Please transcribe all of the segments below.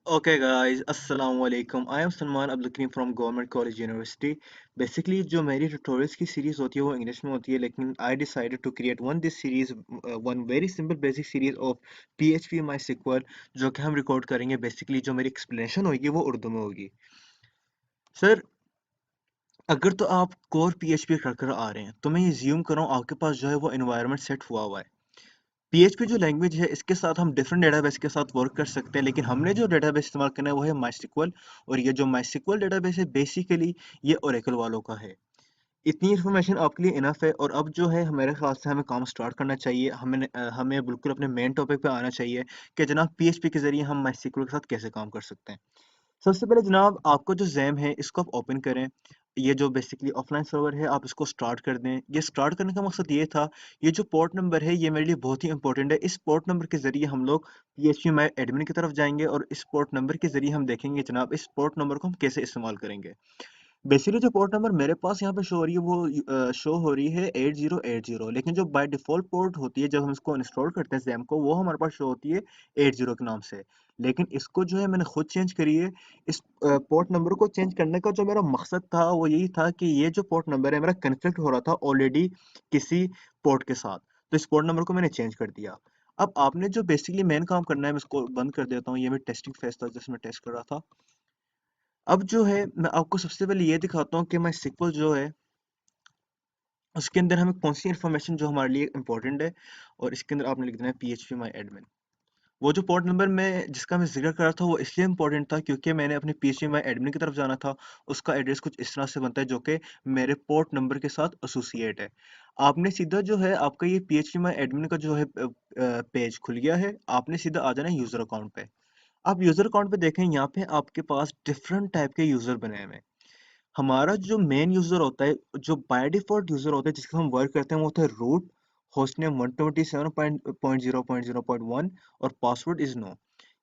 Okay guys, Assalamu alaikum. I am Salman Abdulkareem from Government College University. Basically जो मेरी tutorials की series होती है वो इंग्लिश में होती है लेकिन I decided to create one very simple basic series of PHP MySQL जो कि हम रिकॉर्ड करेंगे। बेसिकली जो मेरी explanation होगी वो उर्दू में होगी। सर, अगर तो आप कोर PHP कर आ रहे हैं तो मैं ये ज्यूम कर रहा हूँ आपके पास जो है वो environment सेट हुआ हुआ है। PHP जो लैंग्वेज है इसके साथ हम डिफरेंट डेटाबेस के साथ वर्क कर सकते हैं, लेकिन हमने जो डेटाबेस इस्तेमाल करना है वो है MySQL। और ये जो MySQL डेटाबेस है बेसिकली ये ओरेकल वालों का है। इतनी इन्फॉर्मेशन आपके लिए इनफ है। और अब जो है मेरे ख्याल से हमें काम स्टार्ट करना चाहिए। हमें बिल्कुल अपने मेन टॉपिक पे आना चाहिए कि जनाब PHP के जरिए हम MySQL के साथ कैसे काम कर सकते हैं। सबसे पहले जनाब आपको जो जैम है इसको आप ओपन करें। ये जो बेसिकली ऑफलाइन सर्वर है आप इसको स्टार्ट कर दें। ये स्टार्ट करने का मकसद ये था, ये जो पोर्ट नंबर है ये मेरे लिए बहुत ही इंपॉर्टेंट है। इस पोर्ट नंबर के जरिए हम लोग PHP माई एडमिन की तरफ जाएंगे और इस पोर्ट नंबर के जरिए हम देखेंगे जनाब इस पोर्ट नंबर को हम कैसे इस्तेमाल करेंगे। बेसिकली जो पोर्ट नंबर मेरे पास यहाँ पे शो हो रही है वो शो हो रही है 8080, लेकिन जो बाय डिफॉल्ट पोर्ट होती है जब हम इसको इंस्टॉल करते हैं जैम को वो हमारे पास शो होती है 80 के नाम से। लेकिन इसको जो है मैंने खुद चेंज करी है। इस पोर्ट नंबर को चेंज करने का जो मेरा मकसद था वो यही था कि ये जो पोर्ट नंबर है मेरा कन्फ्लिक्ट हो रहा था ऑलरेडी किसी पोर्ट के साथ, तो इस पोर्ट नंबर को मैंने चेंज कर दिया। अब आपने जो बेसिकली मेन काम करना है, मैं इसको बंद कर देता हूँ, ये मैं टेस्टिंग फेज था जिसमें टेस्ट कर रहा था। अब जो है मैं आपको सबसे पहले ये दिखाता हूँ कि माई सिक्वल जो है उसके अंदर हमें कौन सी इन्फॉर्मेशन जो हमारे लिए इंपॉर्टेंट है। और इसके अंदर आपने लिख देना है PHP माई एडमिन। वो जो पोर्ट नंबर में जिसका मैं जिक्र कर रहा था वो इसलिए इंपॉर्टेंट था क्योंकि मैंने अपने PHP माई एडमिन की तरफ जाना था। उसका एड्रेस कुछ इस तरह से बनता है जो कि मेरे पोर्ट नंबर के साथ एसोसिएट है। आपने सीधा जो है आपका ये PHP माई एडमिन का जो है पेज खुल गया है। आपने सीधा आ जाना है यूजर अकाउंट पे। आप यूजर अकाउंट पे देखें, यहाँ पे आपके पास डिफरेंट टाइप के यूजर बने हुए हैं। हमारा जो मेन यूजर होता है, जो बाय डिफॉल्ट यूजर होता है जिसका हम वर्क करते हैं वो होता है रूट, होस्ट नेम 127.0.0.1 और पासवर्ड इज नो।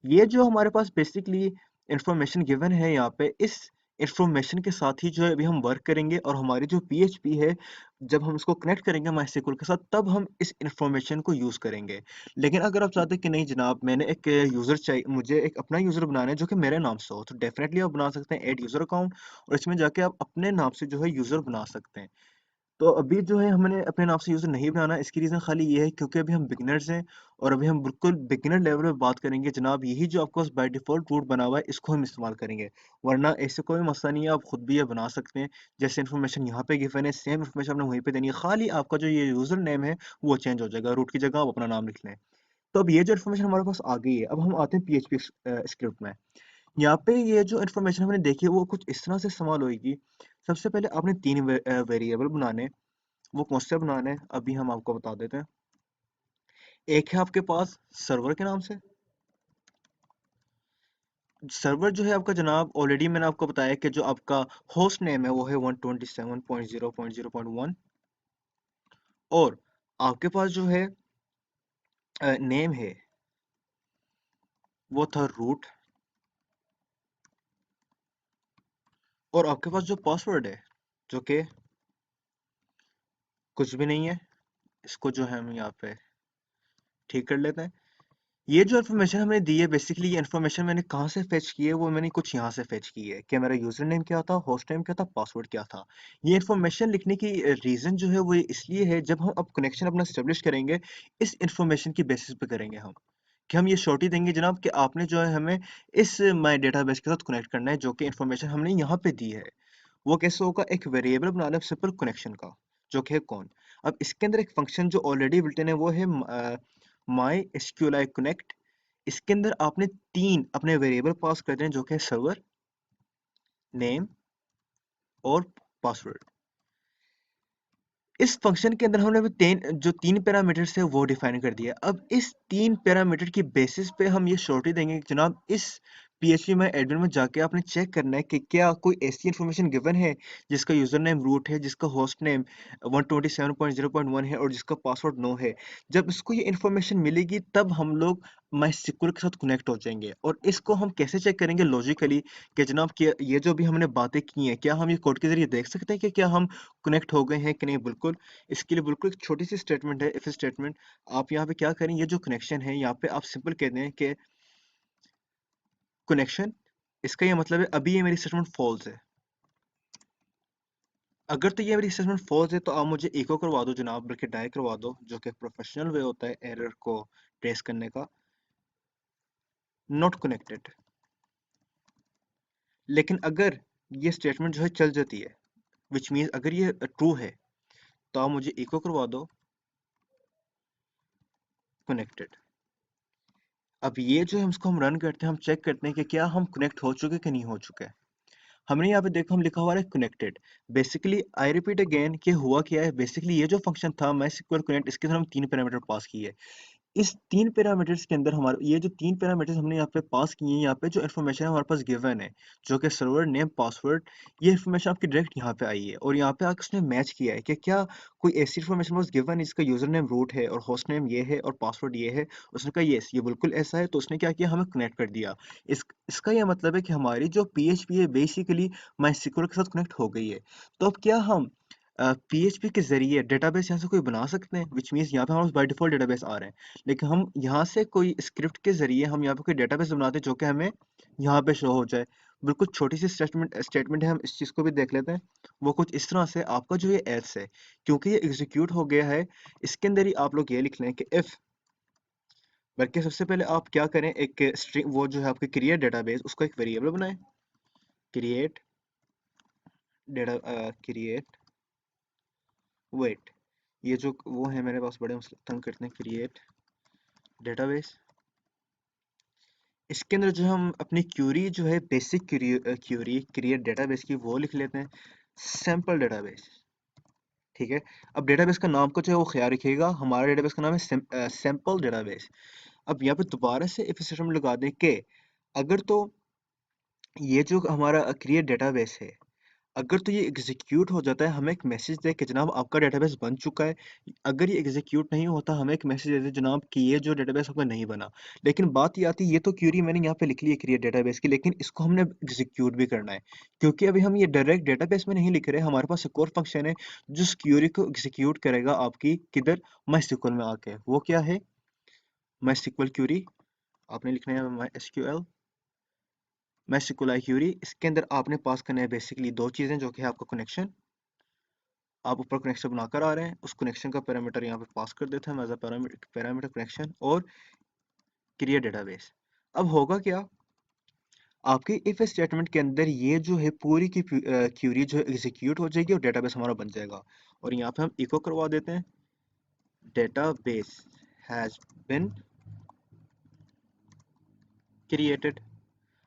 ये जो हमारे पास बेसिकली इंफॉर्मेशन गिवन है यहाँ पे, इस इंफॉर्मेशन के साथ ही जो है अभी हम वर्क करेंगे। और हमारी जो PHP है जब हम इसको कनेक्ट करेंगे MySQL के साथ तब हम इस इंफॉर्मेशन को यूज करेंगे। लेकिन अगर आप चाहते हैं कि नहीं जनाब मैंने एक यूजर चाहिए, मुझे एक अपना यूजर बनाना है जो कि मेरे नाम से हो, तो डेफिनेटली आप बना सकते हैं ऐड यूजर अकाउंट। और इसमें जाके आप अपने नाम से जो है यूजर बना सकते हैं। तो अभी जो है हमने अपने नाम से यूज़र नहीं बनाना। इसकी रीज़न खाली ये है क्योंकि अभी हम बिगिनर्स हैं और अभी हम बिल्कुल बिगिनर लेवल पे बात करेंगे। जनाब यही जो आपके पास बाय डिफ़ॉल्ट रूट बना हुआ है इसको हम इस्तेमाल करेंगे, वरना ऐसे कोई मसला नहीं है, आप खुद भी ये बना सकते हैं। जैसे इन्फॉर्मेशन यहाँ पे गिवन है सेम इन्फॉर्मेशन आपने वहीं पे देनी है, खाली आपका जो ये यूज़र नेम है वो चेंज हो जाएगा, रूट की जगह आप अपना नाम लिख लें। तो अब ये जो इन्फॉर्मेशन हमारे पास आ गई है, अब हम आते हैं PHP स्क्रिप्ट में। यहाँ पे ये जो इन्फॉर्मेशन हमने देखी है वो कुछ इस तरह से इस्तेमाल होगी। सबसे पहले आपने 3 वेरिएबल बनाने, वो कौन से बनाने हैं अभी हम आपको बता देते हैं। एक है आपके पास सर्वर के नाम से। सर्वर जो है आपका जनाब ऑलरेडी मैंने आपको बताया कि जो आपका होस्ट नेम है वो है 127.0.0.1। और आपके पास जो है नेम है वो था रूट। और आपके पास जो पासवर्ड है जो कि कुछ भी नहीं है, इसको जो है हम यहाँ पे ठीक कर लेते हैं। ये जो इन्फॉर्मेशन हमने दी है बेसिकली ये इन्फॉर्मेशन मैंने कहाँ से फेच की है, वो मैंने कुछ यहाँ से फेच की है कि मेरा यूजर नेम क्या था, होस्ट नेम क्या था, पासवर्ड क्या था। ये इन्फॉर्मेशन लिखने की रीजन जो है वो इसलिए है, जब हम अब कनेक्शन अपना स्टेब्लिश करेंगे इस इन्फॉर्मेशन की बेसिस पे करेंगे हम, कि हम ये श्योरिटी देंगे जनाब कि आपने जो है हमें इस माई डेटाबेस के साथ कनेक्ट करना है जो कि इन्फॉर्मेशन हमने यहाँ पे दी है। वो कैसे होगा, एक वेरिएबल बना लें सिंपल कनेक्शन का जो कि है कौन। अब इसके अंदर एक फंक्शन जो ऑलरेडी बिल्ट इन है वो है माई एसक्यूएलआई कनेक्ट। इसके अंदर आपने 3 अपने वेरिएबल पास कर दें जो कि है सर्वर नेम और पासवर्ड। इस फंक्शन के अंदर हमने अभी तीन पैरामीटर्स है वो डिफाइन कर दिया। अब इस 3 पैरामीटर की बेसिस पे हम ये श्योरिटी देंगे कि जनाब इस PHP में एडमिन में जाके आपने चेक करना है कि क्या कोई ऐसी इन्फॉर्मेशन गिवन है जिसका यूजर नेम रूट है, जिसका होस्ट नेम 127.0.1 है और जिसका पासवर्ड नो है। जब इसको ये इन्फॉर्मेशन मिलेगी तब हम लोग MySQL के साथ कनेक्ट हो जाएंगे। और इसको हम कैसे चेक करेंगे लॉजिकली कि जनाब क्या ये जो भी हमने बातें की हैं क्या हम ये कोड के जरिए देख सकते हैं कि क्या हम कनेक्ट हो गए हैं कि नहीं। बिल्कुल, इसके लिए बिल्कुल एक छोटी सी स्टेटमेंट है, इफ स्टेटमेंट। आप यहाँ पे क्या करें, ये जो कनेक्शन है यहाँ पे आप सिंपल कह दें कि कनेक्शन, इसका ये मतलब है अभी ये मेरी स्टेटमेंट फॉल्स है। अगर तो ये मेरी स्टेटमेंट फॉल्स है तो आप मुझे इको करवा दो जनाब, बल्कि डाई करवा दो, जो कि प्रोफेशनल वे होता है एरर को ट्रेस करने का। Not connected. लेकिन अगर ये स्टेटमेंट जो है चल जाती है, विच मीन्स अगर ये ट्रू है, तो आप मुझे इको करवा दो कनेक्टेड। अब ये जो है इसको हम रन करते हैं, हम चेक करते हैं कि क्या हम कनेक्ट हो चुके कि नहीं हो चुके। हमने यहाँ पे देखो हम लिखा हुआ है connected. Basically I repeat again कि हुआ क्या है, बेसिकली ये जो फंक्शन था MySQL कनेक्ट, इसके अंदर हम 3 पैरामीटर पास किए। इस 3 पैरामीटर्स के अंदर हमारे ये जो 3 पैरामीटर्स हमने यहाँ पे पास किए हैं, यहाँ पे जो इन्फॉर्मेशन हमारे पास गिवन है, जो कि सर्वर नेम पासवर्ड, ये इन्फॉर्मेशन आपकी डायरेक्ट यहाँ पे आई है, और यहाँ पे आकर उसने मैच किया है कि क्या कोई ऐसी इन्फॉर्मेशन वाज गिवन जिसका यूजर नेम रूट है और होस्ट नेम ये है और पासवर्ड ये है। उसने कहा यस ये बिल्कुल ऐसा है, तो उसने क्या किया, हमें कनेक्ट कर दिया। इसका यह मतलब है कि हमारी जो PHP है बेसिकली MySQL के साथ कनेक्ट हो गई है। तो अब क्या हम PHP के ज़रिए डेटाबेस यहाँ से कोई बना सकते हैं, विच मीन्स यहाँ पे हमारे पास बाय डिफ़ॉल्ट डेटाबेस आ रहे हैं, लेकिन हम यहाँ से कोई स्क्रिप्ट के ज़रिए हम यहाँ पे कोई डेटाबेस बनाते हैं जो कि हमें यहाँ पे शो हो जाए। बिल्कुल छोटी सी स्टेटमेंट है, हम इस चीज़ को भी देख लेते हैं। वो कुछ इस तरह से, आपका जो ये एल्स है, क्योंकि ये एग्जीक्यूट हो गया है, इसके अंदर ही आप लोग ये लिख लें कि इफ़, बल्कि सबसे पहले आप क्या करें, एक स्ट्रिंग वो जो है आपकी क्रिएट डेटाबेस, उसको एक वेरिएबल बनाएं, क्रिएट डेटा क्रिएट वेट। ये जो वो है मेरे पास बड़े तंग करते हैं, क्रिएट डेटाबेस। इसके अंदर जो हम अपनी क्यूरी जो है बेसिक क्यूरी क्रिएट डेटाबेस की, वो लिख लेते हैं सैम्पल डेटाबेस। ठीक है। अब डेटाबेस का नाम को जो है वो ख्याल रखिएगा, हमारा डेटाबेस का नाम है सैम्पल डेटाबेस। अब यहाँ पे दोबारा से इफ सिस्टम लगा दें कि अगर तो ये जो हमारा क्रिएट डेटाबेस है, अगर तो ये एग्जीक्यूट हो जाता है, हमें एक मैसेज दे कि जनाब आपका डेटाबेस बन चुका है। अगर ये एग्जीक्यूट नहीं होता, हमें एक मैसेज दे दे जनाब कि ये जो डेटाबेस आपका नहीं बना। लेकिन बात ये आती है, ये तो क्यूरी मैंने यहाँ पे लिख ली है क्रिएट डेटाबेस की, लेकिन इसको हमने एग्जीक्यूट भी करना है, क्योंकि अभी हम ये डायरेक्ट डेटाबेस में नहीं लिख रहे, हमारे पास एक और फंक्शन है जो इस क्यूरी को एग्जीक्यूट करेगा आपकी किधर, MySQL में आके। वो क्या है, MySQL क्यूरी। आपने लिखना है MySQL क्यूरी। इसके अंदर आपने पास करना है बेसिकली दो चीजें, जो कि है आपका कनेक्शन। आप ऊपर कनेक्शन बनाकर आ रहे हैं, उस कनेक्शन का पैरामीटर यहाँ पे पास कर देते हैं एज अ पैरामीटर कनेक्शन, और क्रिएट डेटाबेस। अब होगा क्या, आपकी इफ स्टेटमेंट के अंदर ये जो है पूरी की क्यूरी जो है एग्जीक्यूट हो जाएगी और डेटाबेस हमारा बन जाएगा। और यहाँ पे हम इको करवा देते हैं डेटाबेस हैज बिन क्रिएटेड।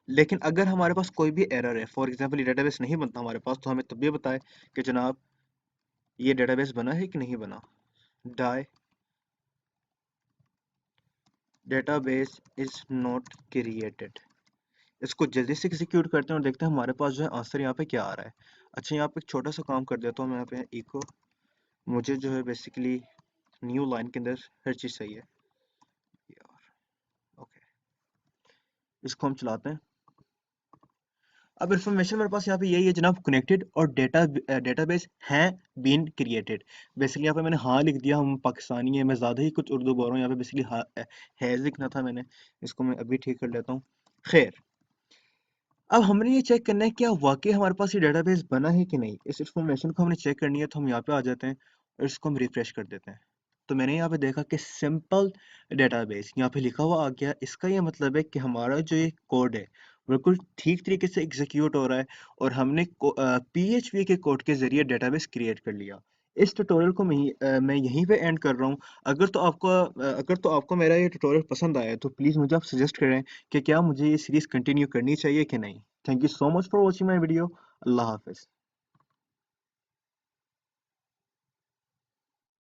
लेकिन अगर हमारे पास कोई भी एरर है, फॉर एग्जांपल ये डेटाबेस नहीं बनता हमारे पास, तो हमें तब भी बताए कि जनाब ये डेटाबेस बना है कि नहीं बना। The database is not created. इसको जल्दी से एग्जीक्यूट करते हैं और देखते हैं हमारे पास जो है आंसर यहाँ पे क्या आ रहा है। अच्छा, यहाँ पे एक छोटा सा काम कर देता हूँ मैं, यहाँ पे इको, मुझे जो है बेसिकली न्यू लाइन के अंदर हर चीज़ सही है यार। ओके, इसको हम चलाते हैं। अब इन्फॉर्मेशन मेरे पास यहाँ पे यही है जनाब, कनेक्टेड और डेटाबेस हैं बीन क्रिएटेड। बेसिकली यहाँ पे मैंने हाँ लिख दिया, हम पाकिस्तानी है, मैं ज़्यादा ही कुछ उर्दू बोल रहा हूँ यहाँ पे, बेसिकली हाँ हैज़ लिखना था मैंने। इसको मैं अभी ठीक कर लेता हूँ। खैर, अब हमने ये चेक करना है क्या वाकई हमारे पास ये डेटाबेस बना है कि नहीं। इस इंफॉर्मेशन को हमने चेक करनी है, तो हम यहाँ पे आ जाते हैं और इसको हम रिफ्रेश कर देते हैं। तो मैंने यहाँ पे देखा कि सिंपल डेटाबेस यहाँ पे लिखा हुआ आ गया। इसका ये मतलब है कि हमारा जो ये कोड है बिल्कुल ठीक तरीके से एग्जीक्यूट हो रहा है, और हमने PHP के कोड के जरिए डेटाबेस क्रिएट कर लिया। इस ट्यूटोरियल को मैं यहीं पे एंड कर रहा हूँ। अगर तो आपको मेरा ये ट्यूटोरियल पसंद आया, तो प्लीज़ मुझे आप सजेस्ट करें कि क्या मुझे ये सीरीज़ कंटिन्यू करनी चाहिए कि नहीं। Thank you so much for watching my video. अल्लाह हाफिज़।